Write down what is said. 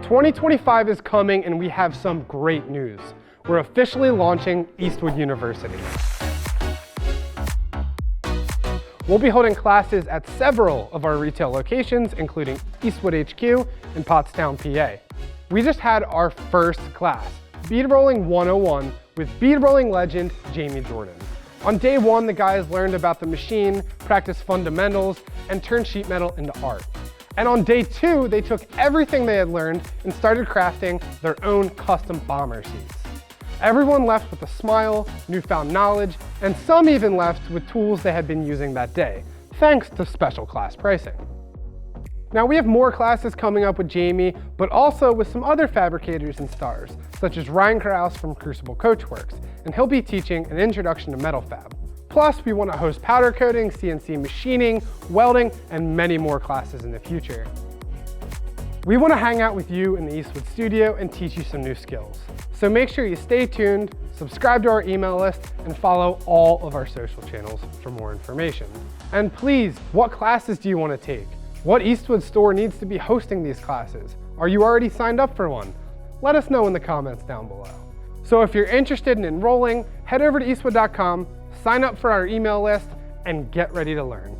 2025 is coming and we have some great news. We're officially launching EASTWOOD University. We'll be holding classes at several of our retail locations, including Eastwood HQ in Pottstown, PA. We just had our first class, Bead Rolling 101, with bead rolling legend Jamey Jordan. On day one, the guys learned about the machine, practiced fundamentals, and turned sheet metal into art. And on day two, they took everything they had learned and started crafting their own custom bomber seats. Everyone left with a smile, newfound knowledge, and some even left with tools they had been using that day, thanks to special class pricing. Now we have more classes coming up with Jamey, but also with some other fabricators and stars, such as Ryan Kraus from Crucible Coachworks, and he'll be teaching an introduction to metal fab. Plus, we want to host powder coating, CNC machining, welding, and many more classes in the future. We want to hang out with you in the Eastwood studio and teach you some new skills. So make sure you stay tuned, subscribe to our email list, and follow all of our social channels for more information. And please, what classes do you want to take? What Eastwood store needs to be hosting these classes? Are you already signed up for one? Let us know in the comments down below. So if you're interested in enrolling, head over to eastwood.com, sign up for our email list, and get ready to learn.